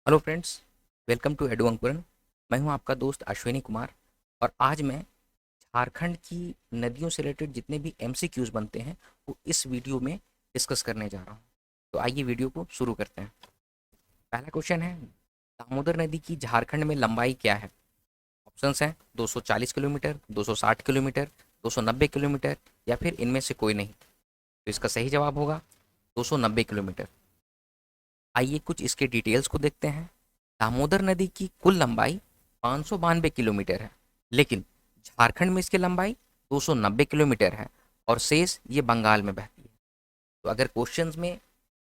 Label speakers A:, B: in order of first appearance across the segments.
A: Hello friends, welcome to Edu Ankuran. मैं हूं आपका दोस्त अश्विनी कुमार और आज मैं झारखंड की नदियों से रिलेटेड जितने भी एमसीक्यूज बनते हैं वो इस वीडियो में डिस्कस करने जा रहा हूं। तो आइए वीडियो को शुरू करते हैं। पहला क्वेश्चन है, दामोदर नदी की झारखंड में लंबाई क्या है? ऑप्शंस हैं 240 किलोमीटर, 260 किलोमीटर, 290 किलोमीटर या फिर इनमें से कोई नहीं। तो इसका सही जवाब होगा 290 किलोमीटर। आइए कुछ इसके डिटेल्स को देखते हैं। दामोदर नदी की कुल लंबाई 592 किलोमीटर है, लेकिन झारखंड में इसकी लंबाई 290 किलोमीटर है और शेष ये बंगाल में बहती है। तो अगर क्वेश्चंस में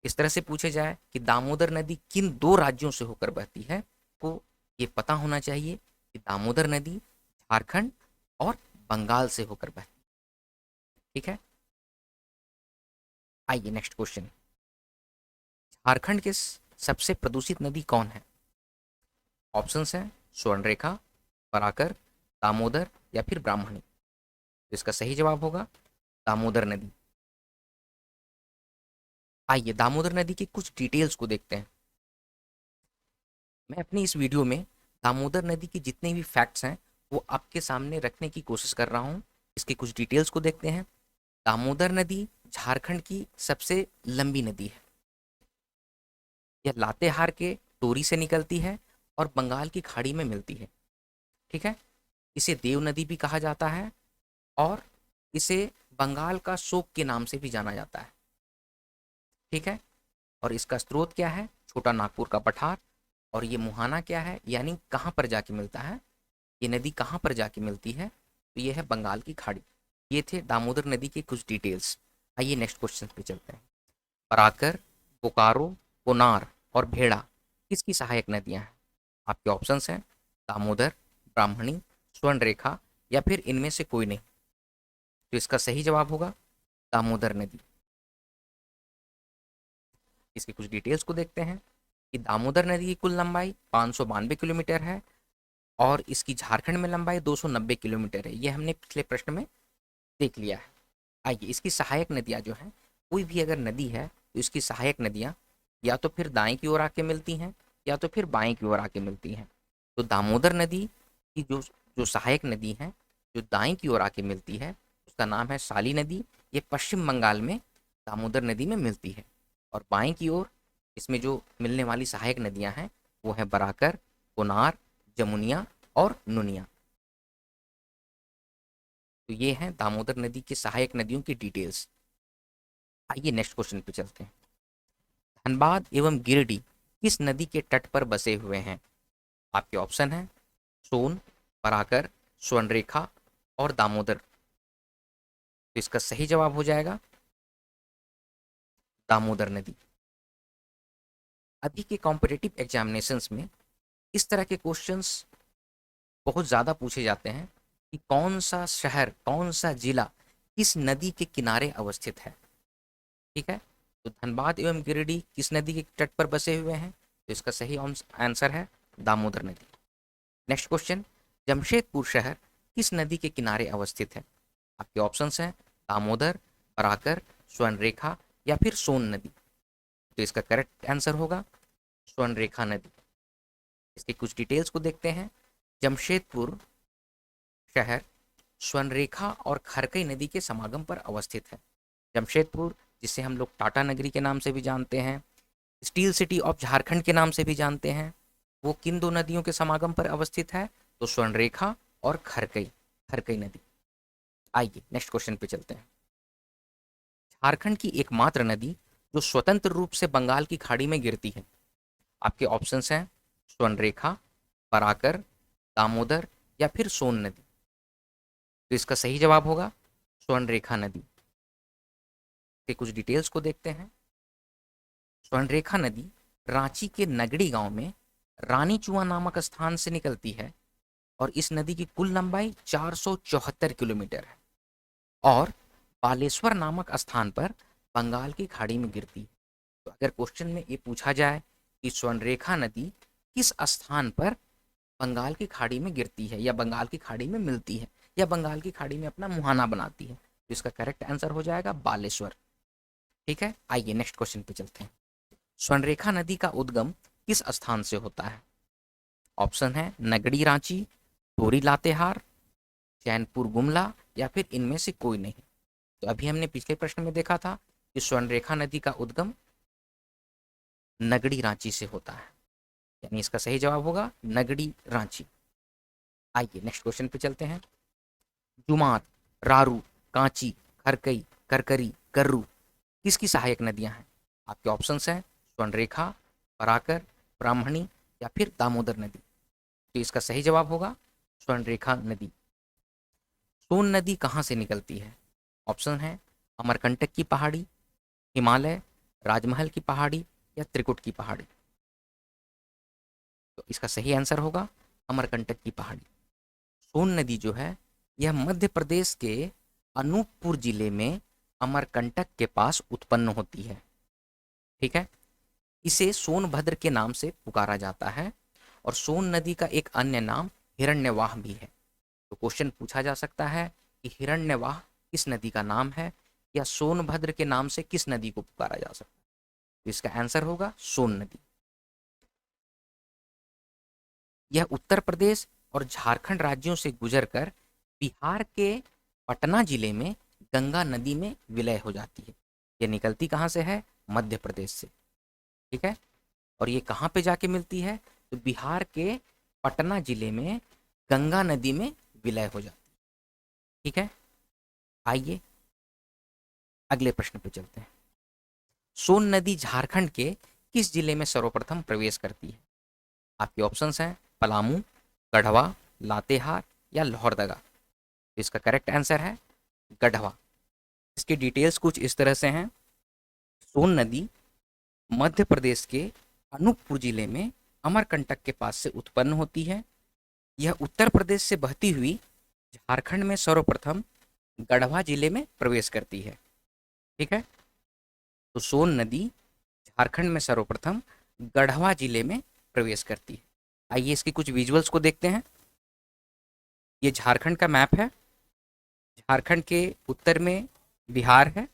A: इस तरह से पूछे जाए कि दामोदर नदी किन दो राज्यों से होकर बहती है, तो ये पता होना चाहिए कि दामोदर नदी झारखंड और बंगाल से होकर बहती है। ठीक है, आइए नेक्स्ट क्वेश्चन। झारखंड के सबसे प्रदूषित नदी कौन है? ऑप्शंस हैं स्वर्णरेखा, बराकर, दामोदर या फिर ब्राह्मणी। तो इसका सही जवाब होगा दामोदर नदी। आइए दामोदर नदी की कुछ डिटेल्स को देखते हैं। मैं अपनी इस वीडियो में दामोदर नदी की जितने भी फैक्ट्स हैं वो आपके सामने रखने की कोशिश कर रहा हूँ। इसकी कुछ डिटेल्स को देखते हैं। दामोदर नदी झारखंड की सबसे लंबी नदी है। यह लातेहार के टोरी से निकलती है और बंगाल की खाड़ी में मिलती है। ठीक है, इसे देव नदी भी कहा जाता है और इसे बंगाल का शोक के नाम से भी जाना जाता है। ठीक है, और इसका स्रोत क्या है? छोटा नागपुर का पठार। और ये मुहाना क्या है, यानी कहाँ पर जाके मिलता है, ये नदी कहाँ पर जाके मिलती है? तो ये है बंगाल की खाड़ी। ये थे दामोदर नदी के कुछ डिटेल्स। आइए नेक्स्ट क्वेश्चन पे चलते हैं। पराकर, बोकारो, कोनार और भेड़ा किसकी सहायक नदियां हैं? आपके ऑप्शंस हैं दामोदर, ब्राह्मणी, स्वर्णरेखा या फिर इनमें से कोई नहीं। तो इसका सही जवाब होगा दामोदर नदी। इसकी कुछ डिटेल्स को देखते हैं कि दामोदर नदी की कुल लंबाई 592 किलोमीटर है और इसकी झारखंड में लंबाई 290 किलोमीटर है। ये हमने पिछले प्रश्न में देख लिया है। आइए इसकी सहायक नदियाँ जो हैं, कोई भी अगर नदी है तो इसकी सहायक नदियाँ या तो फिर दाएं की ओर आके मिलती हैं या तो फिर बाएं की ओर आके मिलती हैं। तो दामोदर नदी की जो जो सहायक नदी है, जो दाएं की ओर आके मिलती है, उसका नाम है शाली नदी। ये पश्चिम बंगाल में दामोदर नदी में मिलती है। और बाएं की ओर इसमें जो मिलने वाली सहायक नदियां हैं वो है बराकर, कोनार, जमुनिया और नुनिया। तो ये हैं दामोदर नदी की सहायक नदियों की डिटेल्स। आइए नेक्स्ट क्वेश्चन पे चलते हैं। धनबाद एवं गिरिडीह किस नदी के तट पर बसे हुए हैं? आपके ऑप्शन हैं सोन, बराकर, स्वर्णरेखा और दामोदर। तो इसका सही जवाब हो जाएगा दामोदर नदी। अभी के कॉम्पिटिटिव एग्जामिनेशंस में इस तरह के क्वेश्चंस बहुत ज़्यादा पूछे जाते हैं कि कौन सा शहर, कौन सा जिला किस नदी के किनारे अवस्थित है। ठीक है, तो धनबाद एवं गिरिडीह किस नदी के तट पर बसे हुए हैं? तो इसका सही आंसर है दामोदर नदी। नेक्स्ट क्वेश्चन, जमशेदपुर शहर किस नदी के किनारे अवस्थित है? आपके ऑप्शंस हैं दामोदर, बराकर, स्वर्णरेखा या फिर सोन नदी। तो इसका करेक्ट आंसर होगा स्वर्णरेखा नदी। इसकी कुछ डिटेल्स को देखते हैं। जमशेदपुर शहर स्वर्णरेखा और खरकई नदी के समागम पर अवस्थित है। जमशेदपुर, जिसे हम लोग टाटा नगरी के नाम से भी जानते हैं, स्टील सिटी ऑफ झारखंड के नाम से भी जानते हैं, वो किन दो नदियों के समागम पर अवस्थित है? तो स्वर्णरेखा और खरकई, खरकई नदी। आइए नेक्स्ट क्वेश्चन पे चलते हैं। झारखंड की एकमात्र नदी जो स्वतंत्र रूप से बंगाल की खाड़ी में गिरती है। आपके ऑप्शंस हैं स्वर्णरेखा, बराकर, दामोदर या फिर सोन नदी। तो इसका सही जवाब होगा स्वर्णरेखा नदी। के कुछ डिटेल्स को देखते हैं। स्वर्णरेखा नदी रांची के नगड़ी गांव में रानीचुआ नामक स्थान से निकलती है और इस नदी की कुल लंबाई 474 किलोमीटर है और बालेश्वर नामक स्थान पर बंगाल की खाड़ी में गिरती है। तो अगर क्वेश्चन में ये पूछा जाए कि स्वर्णरेखा नदी किस स्थान पर बंगाल की खाड़ी में गिरती है या बंगाल की खाड़ी में मिलती है या बंगाल की खाड़ी में अपना मुहाना बनाती है, तो इसका करेक्ट आंसर हो जाएगा बालेश्वर। ठीक है, आइए नेक्स्ट क्वेश्चन पे चलते हैं। स्वर्णरेखा नदी का उद्गम किस स्थान से होता है? ऑप्शन है नगड़ी रांची, टोरी लातेहार, चैनपुर गुमला या फिर इनमें से कोई नहीं। तो अभी हमने पिछले प्रश्न में देखा था कि स्वर्णरेखा नदी का उद्गम नगड़ी रांची से होता है, यानी इसका सही जवाब होगा नगड़ी रांची। आइए नेक्स्ट क्वेश्चन पे चलते हैं। जुमात, रारू, कांची, खरकई, करकरी, कर्रू किसकी सहायक नदियां हैं? आपके ऑप्शंस हैं स्वर्णरेखा, पराकर, ब्राह्मणी या फिर दामोदर नदी। तो इसका सही जवाब होगा स्वर्णरेखा नदी। सोन नदी कहाँ से निकलती है? ऑप्शन है अमरकंटक की पहाड़ी, हिमालय, राजमहल की पहाड़ी या त्रिकुट की पहाड़ी। तो इसका सही आंसर होगा अमरकंटक की पहाड़ी। सोन नदी जो है यह मध्य प्रदेश के अनूपपुर जिले में अमरकंटक के पास उत्पन्न होती है। ठीक है, इसे सोनभद्र के नाम से पुकारा जाता है और सोन नदी का एक अन्य नाम हिरण्यवाह भी है। तो क्वेश्चन पूछा जा सकता है कि हिरण्यवाह किस नदी का नाम है या सोनभद्र के नाम से किस नदी को पुकारा जा सकता है? तो इसका आंसर होगा सोन नदी। यह उत्तर प्रदेश और झारखंड राज्यों से गुजरकर बिहार के पटना जिले में गंगा नदी में विलय हो जाती है। यह निकलती कहाँ से है? मध्य प्रदेश से। ठीक है, और ये कहाँ पे जाके मिलती है? तो बिहार के पटना जिले में गंगा नदी में विलय हो जाती है। ठीक है, आइए अगले प्रश्न पे चलते हैं। सोन नदी झारखंड के किस जिले में सर्वप्रथम प्रवेश करती है? आपके ऑप्शंस हैं पलामू, गढ़वा, लातेहार या लोहरदगा। तो इसका करेक्ट आंसर है गढ़वा। इसकी डिटेल्स कुछ इस तरह से हैं। सोन नदी मध्य प्रदेश के अनूपपुर जिले में अमरकंटक के पास से उत्पन्न होती है। यह उत्तर प्रदेश से बहती हुई झारखंड में सर्वप्रथम गढ़वा जिले में प्रवेश करती है। ठीक है, तो सोन नदी झारखंड में सर्वप्रथम गढ़वा जिले में प्रवेश करती है। आइए इसकी कुछ विजुअल्स को देखते हैं। ये झारखंड का मैप है। झारखंड के उत्तर में बिहार है,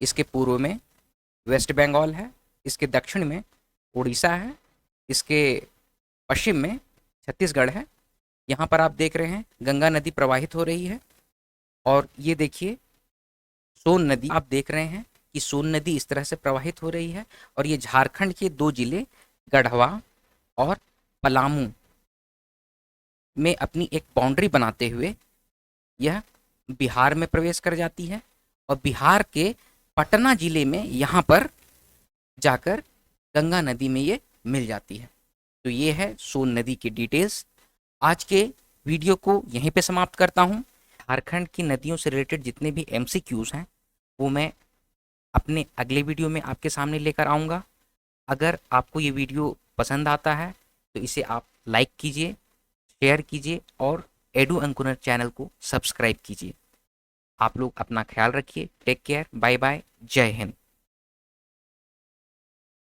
A: इसके पूर्व में वेस्ट बंगाल है, इसके दक्षिण में उड़ीसा है, इसके पश्चिम में छत्तीसगढ़ है। यहाँ पर आप देख रहे हैं गंगा नदी प्रवाहित हो रही है और ये देखिए सोन नदी, आप देख रहे हैं कि सोन नदी इस तरह से प्रवाहित हो रही है और ये झारखंड के दो जिले गढ़वा और पलामू में अपनी एक बाउंड्री बनाते हुए यह बिहार में प्रवेश कर जाती है और बिहार के पटना जिले में यहाँ पर जाकर गंगा नदी में ये मिल जाती है। तो ये है सोन नदी की डिटेल्स। आज के वीडियो को यहीं पे समाप्त करता हूँ। झारखंड की नदियों से रिलेटेड जितने भी MCQs हैं वो मैं अपने अगले वीडियो में आपके सामने लेकर आऊँगा। अगर आपको ये वीडियो पसंद आता है तो इसे आप लाइक कीजिए, शेयर कीजिए और एडू अंकुर चैनल को सब्सक्राइब कीजिए। आप लोग अपना ख्याल रखिए। टेक केयर, बाय बाय, जय हिंद।